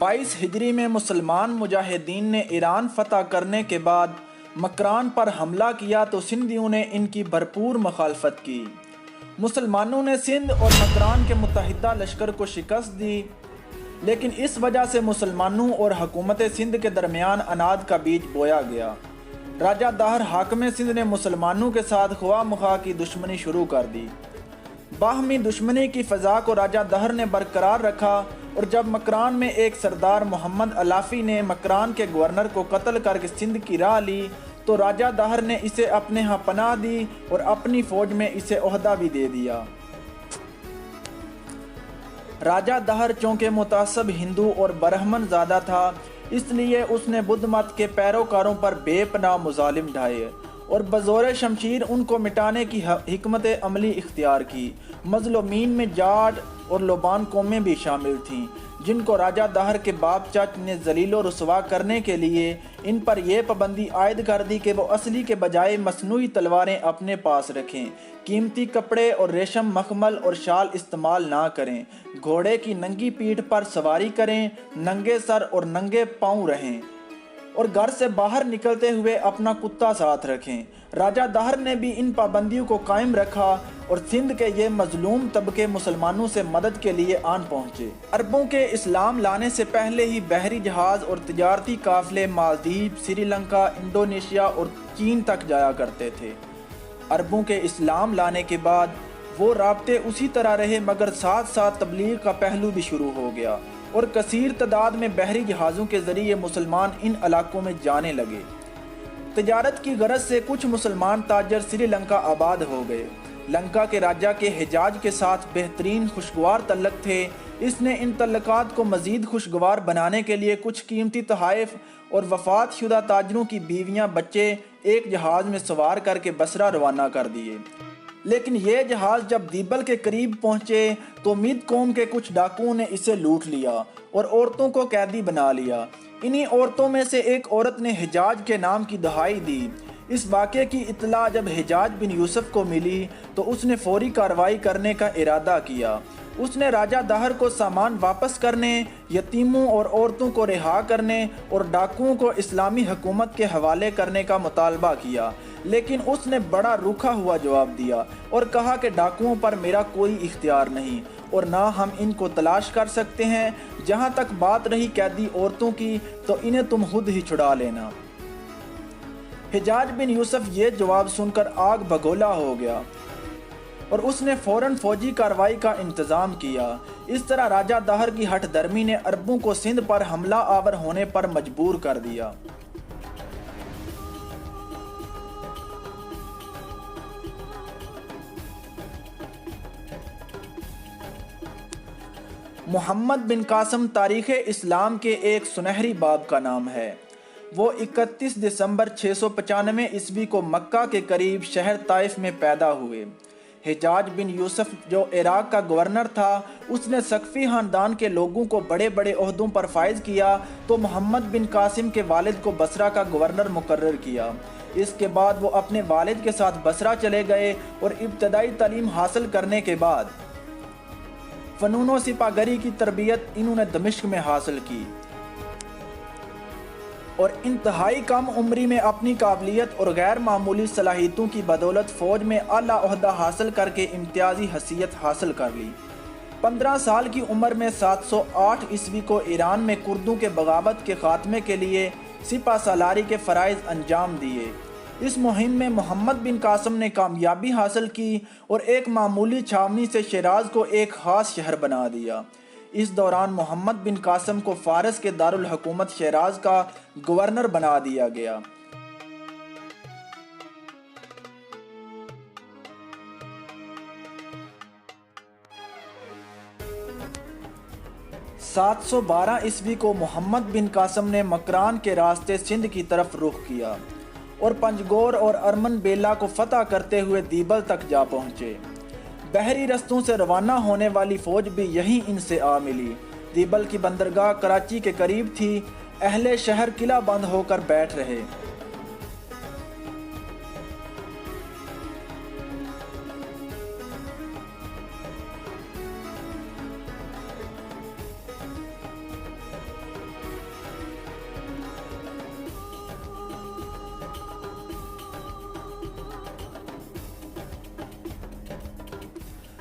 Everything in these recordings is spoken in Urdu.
22 ہجری میں مسلمان مجاہدین نے ایران فتح کرنے کے بعد مکران پر حملہ کیا تو سندھیوں نے ان کی بھرپور مخالفت کی۔ مسلمانوں نے سندھ اور مکران کے متحدہ لشکر کو شکست دی، لیکن اس وجہ سے مسلمانوں اور حکومت سندھ کے درمیان اناد کا بیج بویا گیا۔ راجہ داہر حاکم سندھ نے مسلمانوں کے ساتھ خواہ مخواہ کی دشمنی شروع کر دی۔ باہمی دشمنی کی فضا کو راجہ داہر نے برقرار رکھا، اور جب مکران میں ایک سردار محمد علافی نے مکران کے گورنر کو قتل کر کے سندھ کی راہ لی تو راجہ داہر نے اسے اپنے ہاں پناہ دی اور اپنی فوج میں اسے عہدہ بھی دے دیا۔ راجہ داہر چونکہ متعصب ہندو اور برہمن زادہ تھا، اس لیے اس نے بدھ مت کے پیروکاروں پر بے پناہ مظالم ڈھائے اور بزور شمشیر ان کو مٹانے کی حکمت عملی اختیار کی۔ مظلومین میں جاٹ اور لوبان قومیں بھی شامل تھیں، جن کو راجہ داہر کے باپ چچ نے ذلیل و رسوا کرنے کے لیے ان پر یہ پابندی عائد کر دی کہ وہ اصلی کے بجائے مصنوعی تلواریں اپنے پاس رکھیں، قیمتی کپڑے اور ریشم مخمل اور شال استعمال نہ کریں، گھوڑے کی ننگی پیٹھ پر سواری کریں، ننگے سر اور ننگے پاؤں رہیں، اور گھر سے باہر نکلتے ہوئے اپنا کتا ساتھ رکھیں۔ راجہ داہر نے بھی ان پابندیوں کو قائم رکھا اور سندھ کے یہ مظلوم طبقے مسلمانوں سے مدد کے لیے آن پہنچے۔ عربوں کے اسلام لانے سے پہلے ہی بحری جہاز اور تجارتی قافلے مالدیپ، سری لنکا، انڈونیشیا اور چین تک جایا کرتے تھے۔ عربوں کے اسلام لانے کے بعد وہ رابطے اسی طرح رہے، مگر ساتھ ساتھ تبلیغ کا پہلو بھی شروع ہو گیا اور کثیر تعداد میں بحری جہازوں کے ذریعے مسلمان ان علاقوں میں جانے لگے۔ تجارت کی غرض سے کچھ مسلمان تاجر سری لنکا آباد ہو گئے۔ لنکا کے راجہ کے حجاج کے ساتھ بہترین خوشگوار تعلق تھے۔ اس نے ان تعلقات کو مزید خوشگوار بنانے کے لیے کچھ قیمتی تحائف اور وفات شدہ تاجروں کی بیویاں بچے ایک جہاز میں سوار کر کے بصرہ روانہ کر دیے۔ لیکن یہ جہاز جب دیبل کے قریب پہنچے تو مید قوم کے کچھ ڈاکوؤں نے اسے لوٹ لیا اور عورتوں کو قیدی بنا لیا۔ انہی عورتوں میں سے ایک عورت نے حجاج کے نام کی دہائی دی۔ اس واقعے کی اطلاع جب حجاج بن یوسف کو ملی تو اس نے فوری کارروائی کرنے کا ارادہ کیا۔ اس نے راجہ داہر کو سامان واپس کرنے، یتیموں اور عورتوں کو رہا کرنے اور ڈاکوؤں کو اسلامی حکومت کے حوالے کرنے کا مطالبہ کیا، لیکن اس نے بڑا روکھا ہوا جواب دیا اور کہا کہ ڈاکوؤں پر میرا کوئی اختیار نہیں اور نہ ہم ان کو تلاش کر سکتے ہیں۔ جہاں تک بات رہی قیدی عورتوں کی تو انہیں تم خود ہی چھڑا لینا۔ حجاج بن یوسف یہ جواب سن کر آگ بگولا ہو گیا اور اس نے فوراً فوجی کارروائی کا انتظام کیا۔ اس طرح راجہ داہر کی ہٹ درمی نے عربوں کو سندھ پر حملہ آور ہونے پر مجبور کر دیا۔ محمد بن قاسم تاریخ اسلام کے ایک سنہری باب کا نام ہے۔ وہ 31 دسمبر 695 عیسوی کو مکہ کے قریب شہر طائف میں پیدا ہوئے۔ حجاج بن یوسف جو عراق کا گورنر تھا، اس نے ثقفی خاندان کے لوگوں کو بڑے بڑے عہدوں پر فائز کیا تو محمد بن قاسم کے والد کو بصرہ کا گورنر مقرر کیا۔ اس کے بعد وہ اپنے والد کے ساتھ بصرہ چلے گئے اور ابتدائی تعلیم حاصل کرنے کے بعد فنون و سپاہگری کی تربیت انہوں نے دمشق میں حاصل کی اور انتہائی کم عمری میں اپنی قابلیت اور غیر معمولی صلاحیتوں کی بدولت فوج میں اعلیٰ عہدہ حاصل کر کے امتیازی حیثیت حاصل کر لی۔ 15 سال کی عمر میں 708 عیسوی کو ایران میں کردوں کے بغاوت کے خاتمے کے لیے سپہ سالاری کے فرائض انجام دیے۔ اس مہم میں محمد بن قاسم نے کامیابی حاصل کی اور ایک معمولی چھاونی سے شیراز کو ایک خاص شہر بنا دیا۔ اس دوران محمد بن قاسم کو فارس کے دارالحکومت شیراز کا گورنر بنا دیا گیا۔ 712 عیسوی کو محمد بن قاسم نے مکران کے راستے سندھ کی طرف رخ کیا اور پنجگور اور ارمن بیلا کو فتح کرتے ہوئے دیبل تک جا پہنچے۔ بحری رستوں سے روانہ ہونے والی فوج بھی یہیں ان سے آ ملی۔ دیبل کی بندرگاہ کراچی کے قریب تھی۔ اہل شہر قلعہ بند ہو کر بیٹھ رہے۔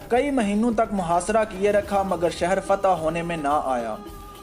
کئی مہینوں تک محاصرہ کیے رکھا مگر شہر فتح ہونے میں نہ آیا۔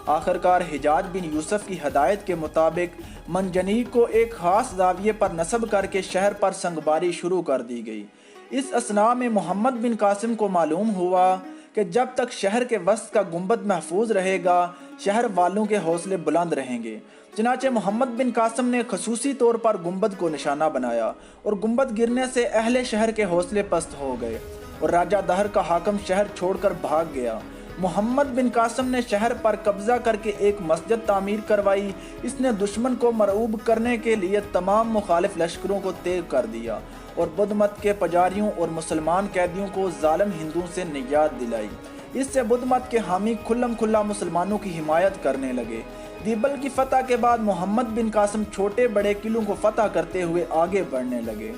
آخرکار حجاج بن یوسف کی ہدایت کے مطابق منجنیق کو ایک خاص زاویے پر نصب کر کے شہر پر سنگباری شروع کر دی گئی۔ اس اثناء میں محمد بن قاسم کو معلوم ہوا کہ جب تک شہر کے وسط کا گنبد محفوظ رہے گا شہر والوں کے حوصلے بلند رہیں گے۔ چنانچہ محمد بن قاسم نے خصوصی طور پر گنبد کو نشانہ بنایا اور گنبد گرنے سے اہل شہر کے حوصلے پست ہو گئے اور راجہ دہر کا حاکم شہر چھوڑ کر بھاگ گیا۔ محمد بن قاسم نے شہر پر قبضہ کر کے ایک مسجد تعمیر کروائی۔ اس نے دشمن کو مرعوب کرنے کے لیے تمام مخالف لشکروں کو تیز کر دیا اور بدھ مت کے پجاریوں اور مسلمان قیدیوں کو ظالم ہندوؤں سے نجات دلائی۔ اس سے بدھ مت کے حامی کھلم کھلا مسلمانوں کی حمایت کرنے لگے۔ دیبل کی فتح کے بعد محمد بن قاسم چھوٹے بڑے قلعوں کو فتح کرتے ہوئے آگے بڑھنے لگے۔